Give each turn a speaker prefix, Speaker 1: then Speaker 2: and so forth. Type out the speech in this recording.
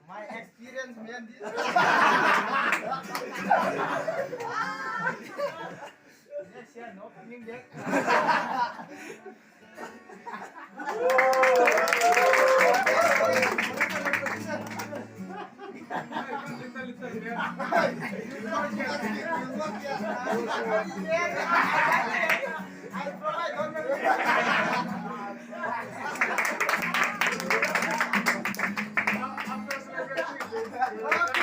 Speaker 1: My experience, man. Yes, yeah, no coming back. I provide, don't